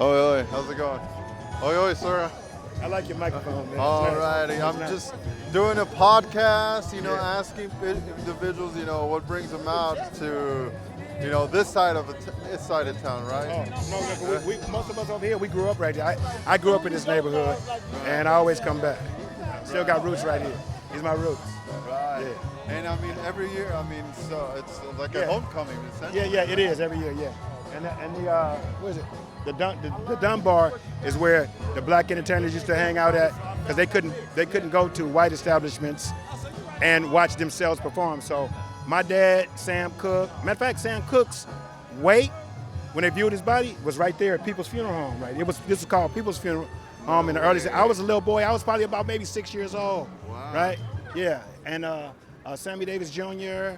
Oi, oi, how's it going? Oi, oi, sir. I like your microphone, man. Alrighty, I'm just doing a podcast, asking individuals, what brings them out to, this side of this side of town, right? Oh, no, most of us over here, we grew up right here. I grew up in this neighborhood, and I always come back. Still got roots right here. These are my roots. Right. Yeah. And I mean, every year, so it's like a homecoming, essentially. Yeah, it is every year, yeah. And the what is it? The Dunbar is where the black entertainers used to hang out at because they couldn't go to white establishments and watch themselves perform. So my dad, Sam Cooke, matter of fact, Sam Cooke's wake when they viewed his body was right there at People's Funeral Home. Right, this was called People's Funeral Home in the early. I was a little boy. I was probably about maybe 6 years old. Wow. Right, yeah, and Sammy Davis Jr.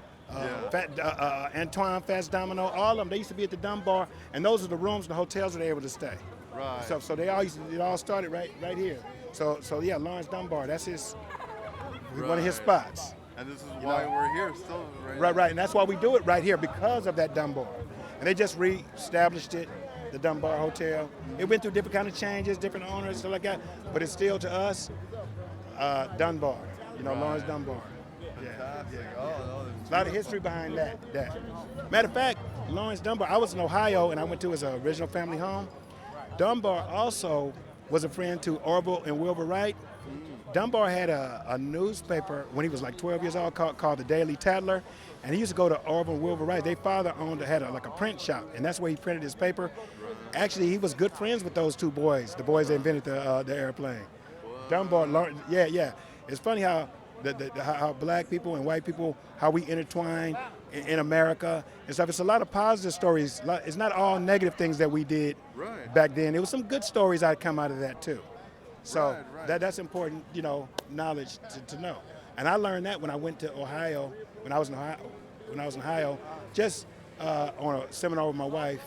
Antoine Fats Domino, all of them, they used to be at the Dunbar, and those are the rooms, the hotels where they were able to stay. Right. So it all started right here. So yeah, Lawrence Dunbar, that's one of his spots. And this is why we're here still, right? Right, and that's why we do it right here, because of that Dunbar. And they just re-established it, the Dunbar Hotel. It went through different kind of changes, different owners, stuff like that, but it's still to us, Dunbar, Lawrence Dunbar. Fantastic. Yeah. Oh, A lot of history behind that. Matter of fact, Lawrence Dunbar, I was in Ohio and I went to his original family home. Dunbar also was a friend to Orville and Wilbur Wright. Dunbar had a newspaper when he was like 12 years old called the Daily Tattler, and he used to go to Orville and Wilbur Wright. Their father had a print shop, and that's where he printed his paper. Actually, he was good friends with those two boys, the boys that invented the airplane. Dunbar, yeah. It's funny how how black people and white people, how we intertwine in America and stuff. It's a lot of positive stories. It's not all negative things that we did back then. There was some good stories that come out of that too. So that's important, knowledge to know. And I learned that when I went to Ohio, when I was in Ohio, just on a seminar with my wife,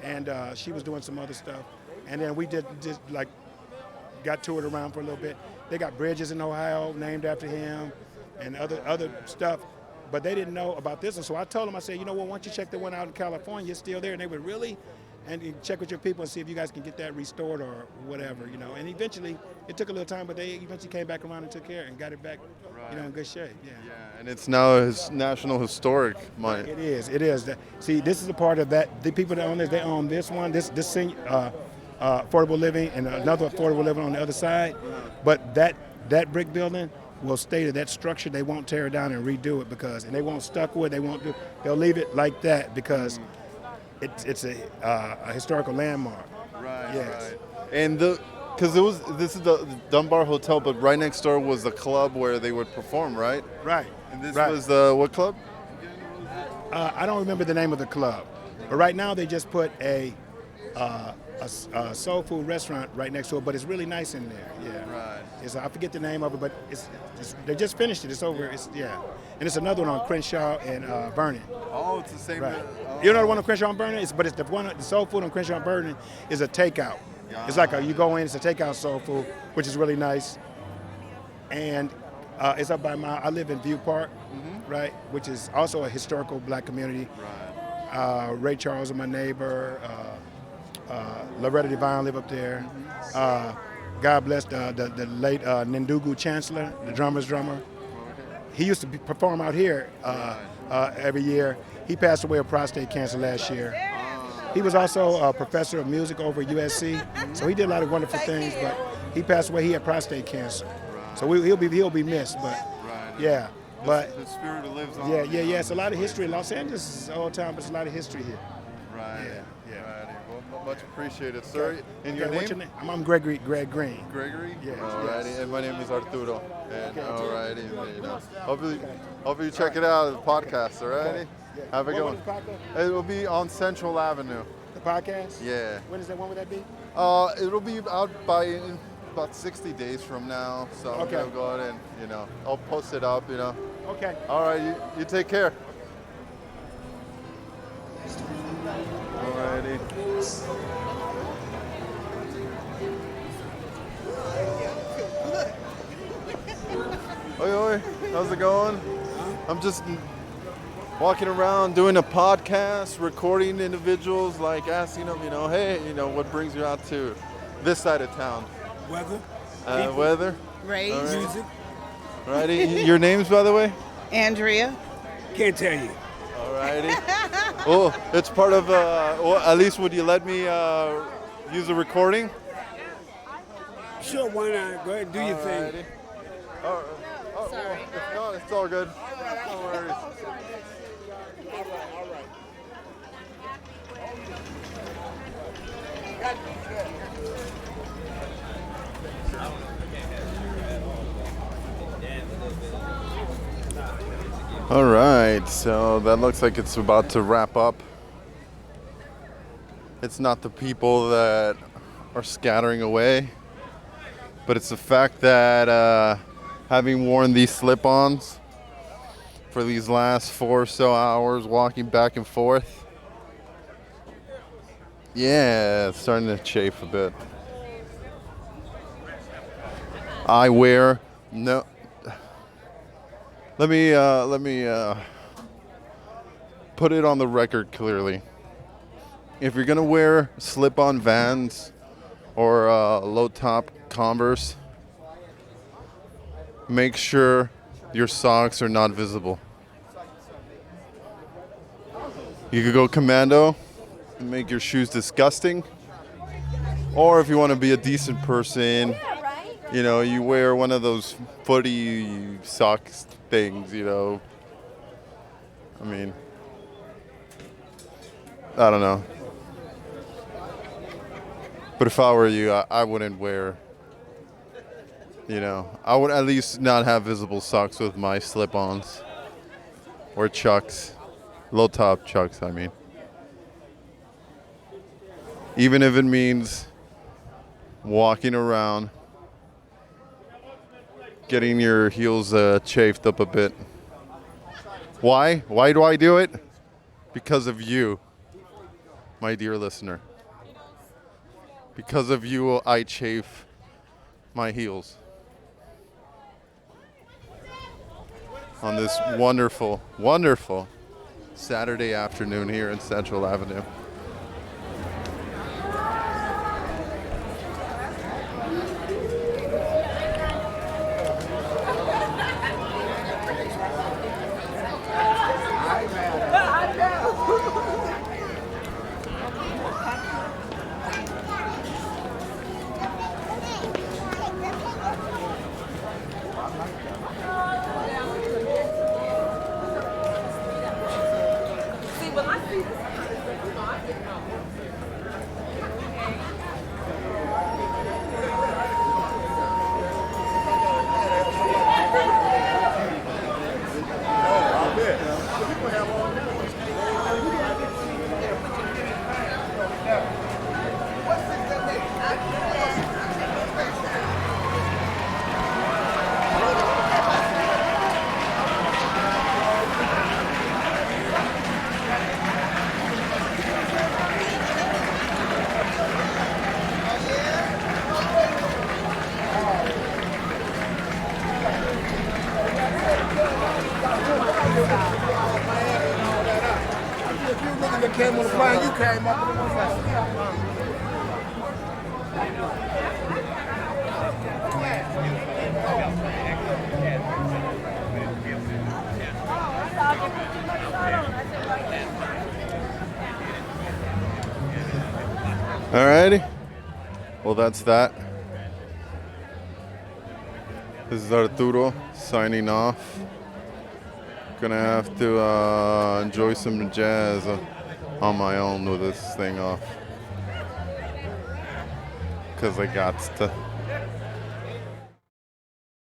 and she was doing some other stuff. And then we just got toured around for a little bit. They got bridges in Ohio named after him and other stuff, but they didn't know about this one. So I told them, I said, why don't you check the one out in California? It's still there. And they would really, and you check with your people and see if you guys can get that restored or whatever, And eventually, it took a little time, but they eventually came back around and took care and got it back, in good shape. Yeah. Yeah, and it's now his National Historic Monument. It is. See, this is a part of that. The people that own this, they own this one, this affordable living, and another affordable living on the other side. But that brick building will stay to that structure. They won't tear it down and redo it and they won't stucco it. They'll leave it like that because it's a historical landmark. Right. Yes. Right. And this is the Dunbar Hotel, but right next door was the club where they would perform, right? Right. And this right. was what club? I don't remember the name of the club, but right now they just put a soul food restaurant right next to it, but it's really nice in there. Yeah. Right. I forget the name of it, but they just finished it. It's over. And it's another one on Crenshaw and Vernon. Oh, it's the same. Right. You know the one on Crenshaw and Vernon? But it's the soul food on Crenshaw and Vernon is a takeout. Yeah. It's like you go in, it's a takeout soul food, which is really nice. And it's up by I live in View Park, right, which is also a historical black community. Right. Ray Charles is my neighbor. Loretta Devine live up there. God bless the late Nindugu Chancellor, the drummer's drummer. He used to perform out here every year. He passed away of prostate cancer last year. He was also a professor of music over at USC, so he did a lot of wonderful things, but he passed away. He had prostate cancer. So he'll be missed, but yeah. But the spirit lives on. Yeah. It's a lot of history. Los Angeles is all time, but it's a lot of history here. Right. Yeah. Well, much appreciated, sir. Okay. And your name? What's your name? I'm Greg Green. Gregory? Yeah. Alrighty. Yes. And my name is Arturo. And Okay. alrighty, hopefully you check it out, the podcast, alrighty? Okay. Yeah. Have a good one. It will be on Central Avenue. The podcast? Yeah. When would that be? It'll be out in about 60 days from now. So I'm gonna go ahead and I'll post it up, Okay. All right, you take care. Alrighty. Oi, how's it going? I'm just walking around doing a podcast, recording individuals, like asking them, hey, what brings you out to this side of town? Weather, Weather. Raised. All right. music. Alrighty. Your names, by the way? Andrea. Can't tell you. Alrighty. Well, it's part of. Well, at least would you let me use the recording? Sure, why not? Go ahead, do your thing. Alrighty. Oh, Sorry. If not, it's all good. No worries. All right, so that looks like it's about to wrap up. It's not the people that are scattering away, but it's the fact that having worn these slip-ons for these last 4 or so hours, walking back and forth, yeah, it's starting to chafe a bit. I wear no. Let me put it on the record clearly. If you're gonna wear slip-on Vans or low-top Converse, make sure your socks are not visible. You could go commando and make your shoes disgusting, or if you want to be a decent person, you wear one of those footy socks things, I mean, I don't know. But if I were you, I wouldn't wear, I would at least not have visible socks with my slip-ons or Chucks, low-top Chucks, I mean. Even if it means walking around, getting your heels chafed up a bit. Why? Why do I do it? Because of you, my dear listener. Because of you, I chafe my heels on this wonderful, wonderful Saturday afternoon here in Central Avenue. Alrighty. Well, that's that. This is Arturo signing off. Gonna have to enjoy some jazz on my own with this thing off. 'Cause I got to.